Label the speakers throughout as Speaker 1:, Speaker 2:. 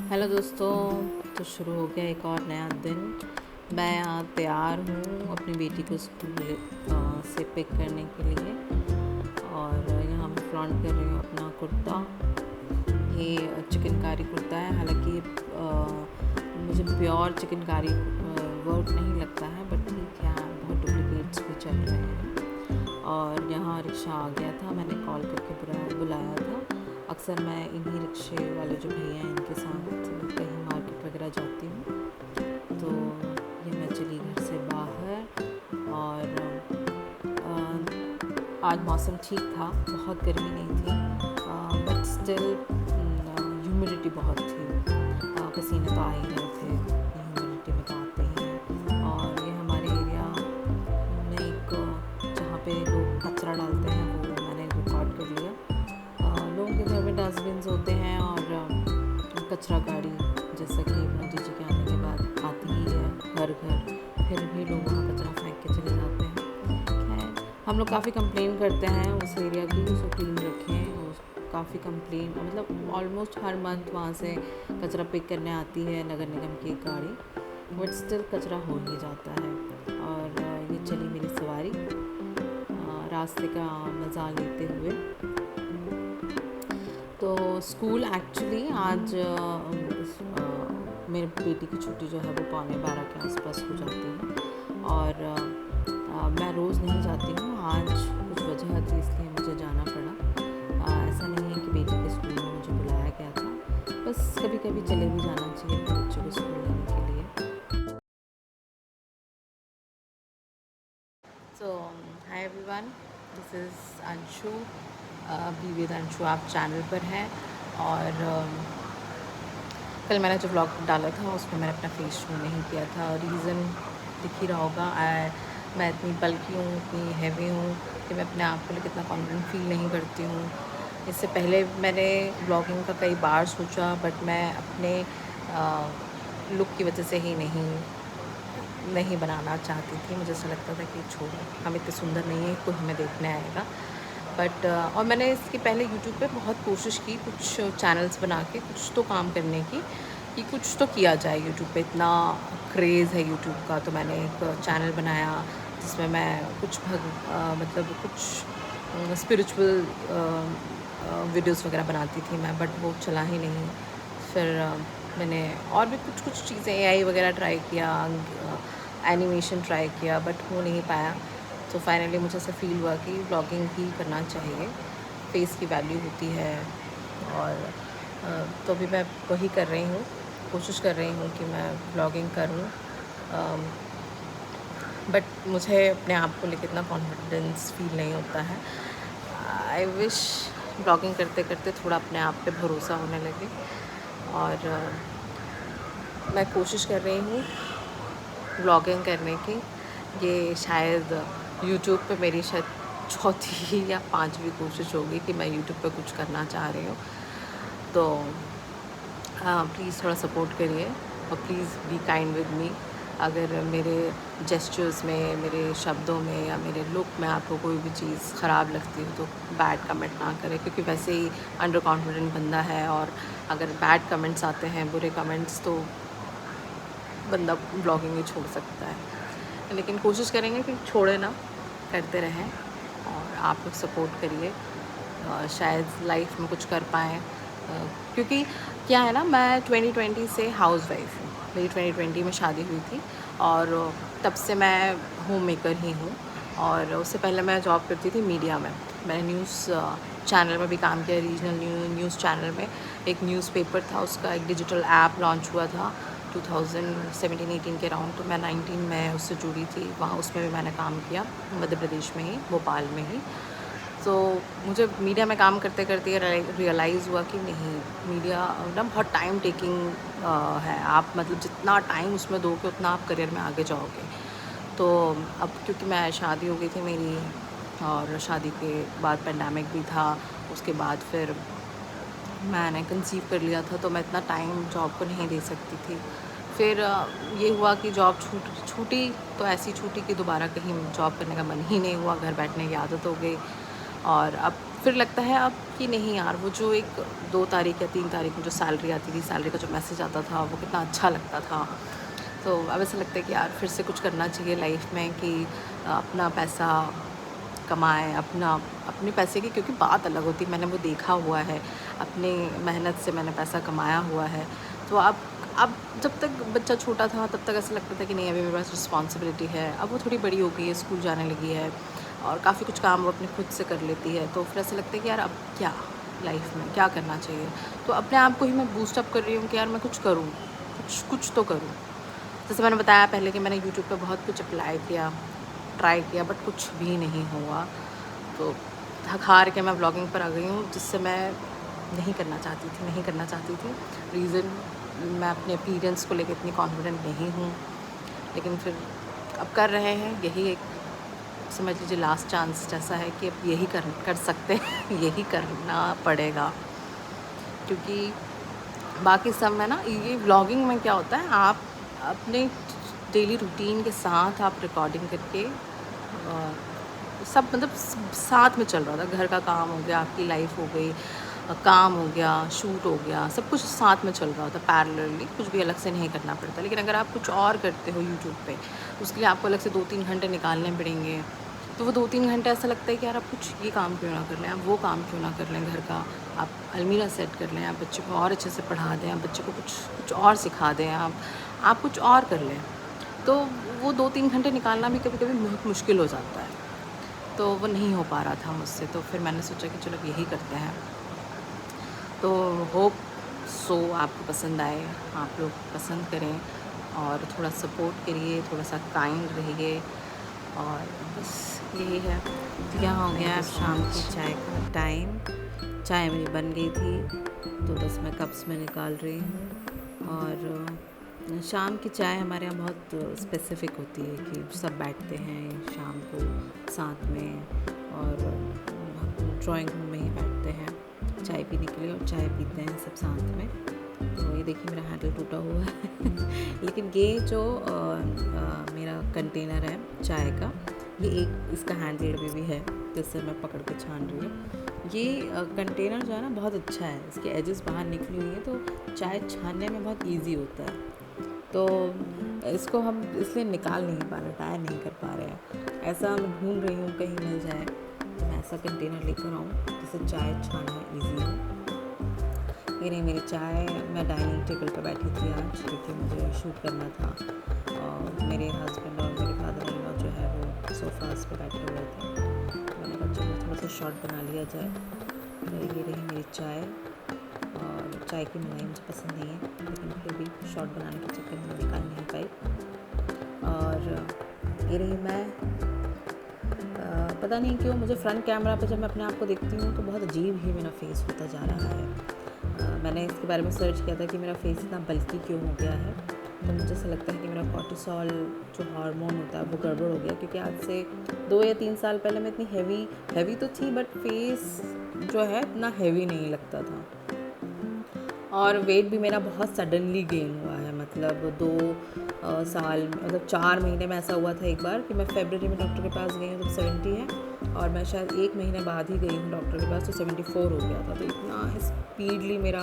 Speaker 1: Hello दोस्तों। तो शुरू हो गया एक और नया दिन। मैं यहाँ तैयार हूँ अपनी बेटी को स्कूल से पिक करने के लिए, और यहाँ मैं फ्लॉन्ट कर रही हूँ अपना कुर्ता। ये चिकनकारी कुर्ता है। हालांकि मुझे प्योर चिकनकारी वर्क नहीं लगता है, बट ठीक है, बहुत डुप्लिकेट्स भी चल रहे हैं। और यहाँ रिक्शा आ गया था, मैंने कॉल करके बुलाया था। अक्सर मैं इन्हीं रिक्शे वाले जो भैया हैं इनके साथ कहीं मार्केट वगैरह जाती हूँ। तो ये मैं चली घर से बाहर, और आज मौसम ठीक था, बहुत गर्मी नहीं थी, बट स्टिल ह्यूमिडिटी बहुत थी। पसीने तो आ ही रहे थे, ह्यूमिडिटी में तो आते ही हैं। और ये हमारे एरिया में एक जहाँ पे लोग कचरा डालते हैं वो मैंने रिकॉर्ड कर लिया। लोगों के घर में डस्टबिन्स होते हैं, और कचरा गाड़ी जैसा कि मोदी जी के आने के बाद आती ही है घर घर, फिर भी लोग वहाँ कचरा फेंक के चले जाते हैं। खैर, हम लोग काफ़ी कंप्लेन करते हैं उस एरिया की, उसको क्लीन रखें। काफ़ी कंप्लेन, मतलब ऑलमोस्ट हर मंथ वहाँ से कचरा पिक करने आती है नगर निगम की एक गाड़ी, बट स्टिल कचरा हो ही जाता है। और ये चली मेरी सवारी रास्ते का मज़ा लेते हुए। तो स्कूल एक्चुअली आज मेरे बेटी की छुट्टी जो है वो 11:15 के आसपास हो जाती है, और मैं रोज़ नहीं जाती हूँ। आज कुछ वजह थी इसलिए मुझे जाना पड़ा। ऐसा नहीं है कि बेटी के स्कूल में मुझे बुलाया गया था, बस कभी कभी चले भी जाना चाहिए अपने बच्चों को स्कूल लेने के लिए। So hi everyone, this is Anshu. Be with Anshu आप चैनल पर हैं। और कल मैंने जो व्लॉग डाला था उसमें मैंने अपना फेस शो नहीं किया था। रीज़न दिख ही रहा होगा। मैं इतनी बल्कि हूँ, इतनी हैवी हूँ कि मैं अपने आप को लिए कितना कॉन्फिडेंट फील नहीं करती हूँ। इससे पहले मैंने ब्लॉगिंग का कई बार सोचा, बट मैं अपने लुक की वजह से ही नहीं बनाना चाहती थी। मुझे ऐसा लगता था कि छोड़ो, हम इतने सुंदर नहीं हैं, कोई हमें देखने आएगा। बट और मैंने इसके पहले यूट्यूब पे बहुत कोशिश की कुछ चैनल्स बना के कुछ तो काम करने की, कि कुछ तो किया जाए। यूट्यूब पे इतना क्रेज़ है यूट्यूब का, तो मैंने एक चैनल बनाया जिसमें मैं कुछ मतलब कुछ स्पिरिचुअल वीडियोस वगैरह बनाती थी मैं, बट वो चला ही नहीं। फिर मैंने और भी कुछ चीज़ें एआई वगैरह ट्राई किया, एनिमेशन ट्राई किया, बट हो नहीं पाया। तो फाइनली मुझे ऐसा फील हुआ कि ब्लॉगिंग ही करना चाहिए, फेस की वैल्यू होती है। और तो अभी मैं वही कर रही हूँ, कोशिश कर रही हूँ कि मैं ब्लॉगिंग करूँ। बट मुझे अपने आप को लेकर इतना कॉन्फिडेंस फील नहीं होता है। आई विश ब्लॉगिंग करते करते थोड़ा अपने आप पे भरोसा होने लगे। और मैं कोशिश कर रही हूँ ब्लॉगिंग करने की। ये शायद यूट्यूब पे मेरी शायद चौथी या पांचवी कोशिश होगी कि मैं यूट्यूब पे कुछ करना चाह रही हूँ। तो प्लीज़ थोड़ा सपोर्ट करिए, और please be kind with me. अगर मेरे जेस्चर्स में, मेरे शब्दों में या मेरे लुक में आपको कोई भी चीज़ ख़राब लगती है तो बैड कमेंट ना करें, क्योंकि वैसे ही अंडर कॉन्फिडेंट बंदा है, और अगर बैड कमेंट्स आते हैं, बुरे कमेंट्स, तो बंदा ब्लॉगिंग ही छोड़ सकता है। लेकिन कोशिश करेंगे कि छोड़े ना, करते रहें, और आप लोग सपोर्ट करिए। शायद लाइफ में कुछ कर पाएँ, क्योंकि क्या है ना, मैं 2020 से हाउस वाइफ हूँ। मेरी 2020 में शादी हुई थी, और तब से मैं होम मेकर ही हूँ। और उससे पहले मैं जॉब करती थी मीडिया में। मैंने न्यूज़ चैनल में भी काम किया, रीजनल न्यूज़ चैनल में। एक न्यूज़पेपर था, उसका एक डिजिटल ऐप लॉन्च हुआ था 2017-18 के अराउंड, तो मैं 19 में उससे जुड़ी थी वहाँ। उसमें भी मैंने काम किया, मध्य प्रदेश में ही, भोपाल में ही। तो मुझे मीडिया में काम करते करते रियलाइज़ हुआ कि नहीं, मीडिया ना बहुत टाइम टेकिंग है। आप मतलब जितना टाइम उसमें दोगे उतना आप करियर में आगे जाओगे। तो अब क्योंकि मैं शादी हो गई थी मेरी, और शादी के बाद पेंडेमिक भी था, उसके बाद फिर मैंने कंसीव कर लिया था, तो मैं इतना टाइम जॉब को नहीं दे सकती थी। फिर ये हुआ कि जॉब छूटी तो ऐसी छूटी कि दोबारा कहीं जॉब करने का मन ही नहीं हुआ, घर बैठने की आदत हो गई। और अब फिर लगता है अब कि नहीं यार, वो जो एक 2 तारीख या 3 तारीख में जो सैलरी आती थी, सैलरी का जो मैसेज आता था वो कितना अच्छा लगता था। तो अब ऐसा लगता है कि यार फिर से कुछ करना चाहिए लाइफ में कि अपना पैसा कमाएँ, अपना अपने पैसे की, क्योंकि बात अलग होती है, मैंने वो देखा हुआ है, अपनी मेहनत से मैंने पैसा कमाया हुआ है। तो अब जब तक बच्चा छोटा था तब तक ऐसा लगता था कि नहीं, अभी मेरे पास रिस्पॉन्सिबिलिटी है। अब वो थोड़ी बड़ी हो गई है, स्कूल जाने लगी है और काफ़ी कुछ काम वो अपने खुद से कर लेती है, तो फिर ऐसा लगता है कि यार अब क्या लाइफ में क्या करना चाहिए। तो अपने आप को ही मैं बूस्टअप कर रही हूँ कि यार मैं कुछ करूँ, कुछ कुछ तो करूँ। जैसे मैंने बताया पहले कि मैंने यूट्यूब पे बहुत कुछ अप्लाई किया, ट्राई किया, बट कुछ भी नहीं हुआ। तो थक हार के मैं व्लॉगिंग पर आ गई हूँ, जिससे मैं नहीं करना चाहती थी। रीज़न, मैं अपने अपीयरेंस को लेकर इतनी कॉन्फिडेंट नहीं हूँ, लेकिन फिर अब कर रहे हैं। यही एक, समझ लीजिए, लास्ट चांस जैसा है कि अब यही कर सकते हैं यही करना पड़ेगा, क्योंकि बाकी सब में ना, ये व्लॉगिंग में क्या होता है, आप अपने डेली रूटीन के साथ आप रिकॉर्डिंग करके सब मतलब साथ में चल रहा था। घर का काम हो गया, आपकी लाइफ हो गई, काम हो गया, शूट हो गया, सब कुछ साथ में चल रहा होता पैरेलली, कुछ भी अलग से नहीं करना पड़ता। लेकिन अगर आप कुछ और करते हो यूट्यूब पे, उसके लिए आपको अलग से 2-3 घंटे निकालने पड़ेंगे। तो वो 2-3 घंटे ऐसा लगता है कि यार आप कुछ ये काम क्यों ना कर लें, आप वो काम क्यों ना कर लें घर का, आप अलमीरा सेट कर लें, आप बच्चे को और अच्छे से पढ़ा दें, आप बच्चे को कुछ कुछ और सिखा दें, आप कुछ और कर लें। तो वो 2-3 घंटे निकालना भी कभी-कभी बहुत मुश्किल हो जाता है। तो वो नहीं हो पा रहा था मुझसे, तो फिर मैंने सोचा कि चलो यही करते हैं। तो होप सो आपको पसंद आए, आप लोग पसंद करें और थोड़ा सपोर्ट करिए, थोड़ा सा काइंड रहिए, और बस यही है।
Speaker 2: तो क्या हो गया, शाम की चाय का टाइम, चाय मेरी बन गई थी, तो बस मैं कप्स में निकाल रही हूँ। और शाम की चाय हमारे यहाँ बहुत स्पेसिफ़िक होती है कि सब बैठते हैं शाम को साथ में, और ड्राइंग रूम में ही बैठते हैं चाय पीने के लिए, और चाय पीते हैं सब साथ में। तो ये देखिए मेरा हैंडल टूटा हुआ है लेकिन ये जो मेरा कंटेनर है चाय का, ये एक इसका हैंडल भी है जिससे मैं पकड़ के छान रही हूँ। ये कंटेनर जो है ना बहुत अच्छा है, इसके एजेस बाहर निकली हुई है, तो चाय छानने में बहुत इजी होता है। तो इसको हम इसलिए निकाल नहीं पा रहे, टायर नहीं कर पा रहे हैं। ऐसा मैं ढूंढ रही हूँ कहीं मिल जाए तो मैं ऐसा कंटेनर लेकर आऊँ जिससे चाय छानना ईजी हो। ये नहीं, मेरी चाय, मैं डाइनिंग टेबल पर बैठी थी आज क्योंकि मुझे शूट करना था, और मेरे हस्बैंड और मेरे फादर इन लॉ जो है वो सोफ़ास पे बैठे हुए थे। तो मैंने कहा चलो थोड़ा सा शॉर्ट बना लिया जाए। तो ये रही मेरी चाय, और चाय की मलाई मुझे पसंद नहीं है, लेकिन फिर भी शॉर्ट बनाने के चक्कर में निकाल नहीं पाई। और ये रही मैं, पता नहीं क्यों मुझे फ्रंट कैमरा पे जब मैं अपने आप को देखती हूँ तो बहुत अजीब ही मेरा फेस होता जा रहा है। मैंने इसके बारे में सर्च किया था कि मेरा फेस इतना बल्कि क्यों हो गया है, तो मुझे ऐसा लगता है कि मेरा कॉर्टिसोल जो हार्मोन होता है वो गड़बड़ हो गया, क्योंकि आज से 2 या 3 साल पहले मैं इतनी हैवी तो थी, बट फेस जो है इतना हैवी नहीं लगता था। और वेट भी मेरा बहुत सडनली गेन हुआ है, मतलब 2 साल, मतलब 4 महीने में ऐसा हुआ था एक बार कि मैं फरवरी में डॉक्टर के पास गई हूँ तो 70 है, और मैं शायद 1 महीने बाद ही गई हूँ डॉक्टर के पास तो 74 हो गया था। तो इतना स्पीडली मेरा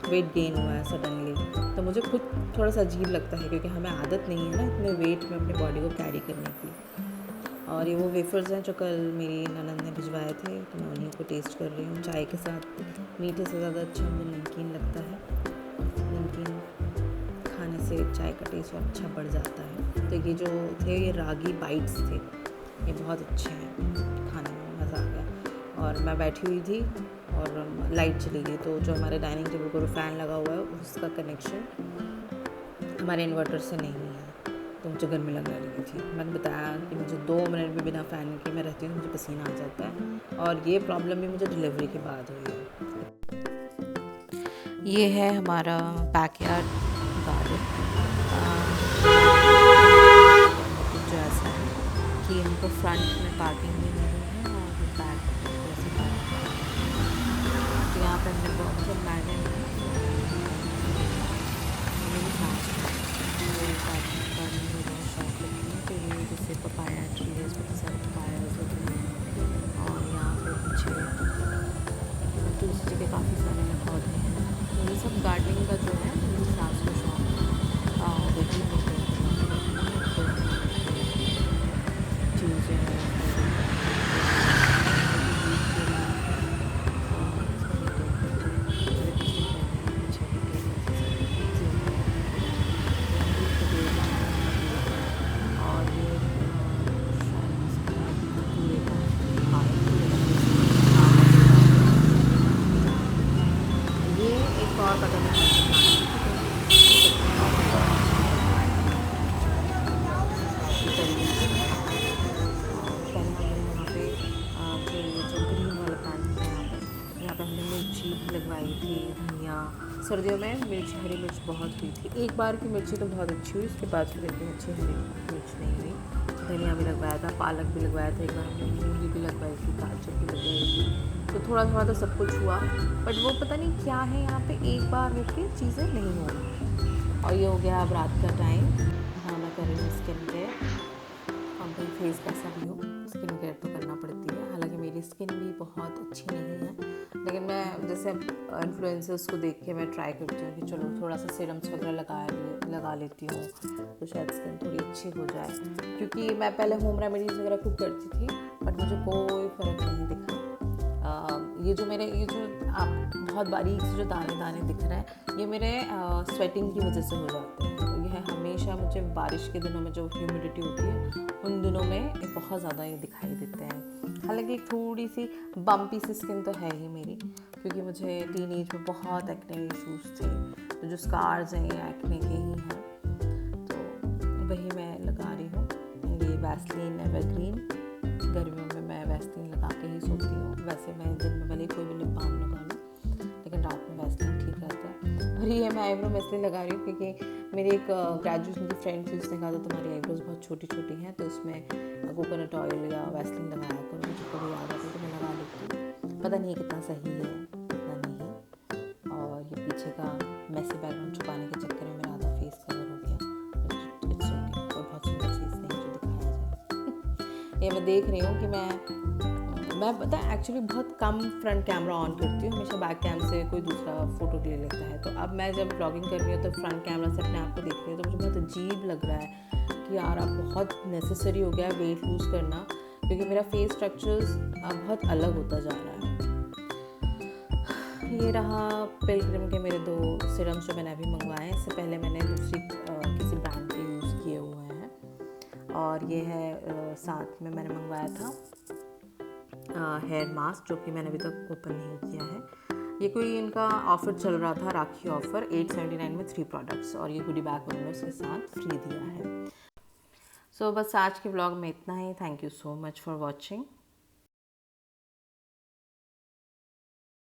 Speaker 2: वेट गेन हुआ है सडनली, तो मुझे खुद थोड़ा सा अजीब लगता है, क्योंकि हमें आदत नहीं है ना इतने वेट में अपनी बॉडी को कैरी करने की। और ये वो वेफर्स हैं जो कल मेरी ननद ने भिजवाए थे, तो मैं उन्हीं को टेस्ट कर रही हूँ चाय के साथ। मीठे से ज़्यादा अच्छा मुझे नमकीन लगता है, नमकीन खाने से चाय का टेस्ट और अच्छा बढ़ जाता है। तो ये जो थे ये रागी बाइट्स थे, ये बहुत अच्छे हैं, खाने में मज़ा आ गया। और मैं बैठी हुई थी और लाइट चली गई, तो जो हमारे डाइनिंग टेबल पर फ़ैन लगा हुआ है उसका कनेक्शन हमारे इन्वर्टर से नहीं है, तो मुझे गर्मी लगने लगी थी। मैंने बताया कि मुझे 2 मिनट भी बिना फ़ैन के मैं रहती हूँ तो मुझे पसीना आ जाता है, और ये प्रॉब्लम भी मुझे डिलीवरी के बाद हुई है। ये है हमारा बैकयार्ड गार्डन, जो ऐसा है कि हमको फ्रंट में पार्किंग भी मिली है और बैक जैसे पार्किंग। तो यहाँ पर हमने बहुत से मैडम तो ये जैसे पपाया ट्री है, इसमें तो सारे पपायाज लगे हैं, और यहाँ पर पीछे सर्दियों में मिर्च, हरी मिर्च बहुत हुई थी। एक बार की मिर्ची तो बहुत अच्छी हुई, उसके बाद फिर इतनी अच्छी हरी मिर्च नहीं हुई। धनिया भी लगवाया था, पालक भी लगवाया था, एक बार हमने मूली भी लगवाई थी, गाजर भी लगवाई थी, तो थोड़ा थोड़ा तो सब कुछ हुआ। बट वो पता नहीं क्या है, यहाँ पे एक बार होके चीज़ें नहीं हो रही। और ये हो गया अब रात का टाइम। हाँ, मैं कर रही हूँ स्किन केयर। अब भाई फेस कैसा भी हो, स्किन केयर तो करना पड़ती है। हालांकि मेरी स्किन भी बहुत अच्छी नहीं है, लेकिन मैं जैसे इन्फ्लुएंसर्स को देख के मैं ट्राई करती हूँ कि चलो थोड़ा सा सीरम्स वगैरह लगा लेती हूँ तो शायद स्किन थोड़ी अच्छी हो जाए। क्योंकि मैं पहले होम रेमेडीज़ वगैरह कुक करती थी, बट मुझे कोई फ़र्क नहीं दिखा। ये जो आप बहुत बारीक से जो दाने दाने दिख रहे हैं, ये मेरे स्वेटिंग की वजह से हो जाते हैं। तो यह हमेशा मुझे बारिश के दिनों में जो ह्यूमिडिटी होती है उन दिनों में बहुत ज़्यादा ये दिखाई देते हैं। हालांकि एक थोड़ी सी बम्पी सी स्किन तो है ही मेरी, क्योंकि मुझे टीन एज में बहुत एक्ने इशूज़ थे, तो जो स्कार्स हैं ये एक्ने के ही हैं। तो वही मैं लगा रही हूँ, ये वैसलीन एवरग्रीन। गर्मियों में मैं वैसलीन लगा के ही सोती हूँ। वैसे मैं दिन में भले कोई भी लिप बाम लगा लूँ, लेकिन रात में वैसलीन ठीक रहता है। और ये मैं आईब्रो में इसलिए लगा रही हूँ क्योंकि मेरी एक ग्रेजुएशन की फ्रेंड थी, उसने कहा था तुम्हारी आईब्रोज बहुत छोटी छोटी हैं, तो उसमें कोकोनट ऑयल या वैसलीन लगाया करो। मुझे कभी याद आता तो मैं लगा लेती हूँ। पता नहीं कितना सही है, कितना नहीं। और ये पीछे का मैसी बैकग्राउंड छुपाने के चक्कर में मेरा आधा फेस कवर हो गया। इट्स ओके, कोई बहुत सुंदर चीज़ नहीं जो दिखाया जाए। ये मैं देख रही हूँ कि मैं पता है एक्चुअली बहुत कम फ्रंट कैमरा ऑन करती हूँ, हमेशा बैक कैम से कोई दूसरा फ़ोटो ले लेता है। तो अब मैं जब ब्लॉगिंग कर रही हूँ तो फ्रंट कैमरा से अपने आप को देख रही हूँ, तो मुझे बहुत अजीब लग रहा है कि यार अब बहुत नेसेसरी हो गया है वेट लूज़ करना, क्योंकि मेरा फेस स्ट्रक्चर्स अब बहुत अलग होता जा रहा है। ये रहा पिलग्रिम के मेरे 2 सीरम्स जो मैंने अभी मंगवाए हैं। इससे पहले मैंने दूसरी किसी ब्रांड के यूज़ किए हुए हैं। और ये है साथ में मैंने मंगवाया था हेयर मास्क, जो कि मैंने अभी तक ओपन नहीं किया है। ये कोई इनका ऑफ़र चल रहा था, राखी ऑफ़र, 879 में 3 प्रोडक्ट्स, और ये गुडी बैग उन्होंने उसके साथ फ्री दिया है। सो बस आज के व्लॉग में इतना ही। Thank you so much for watching.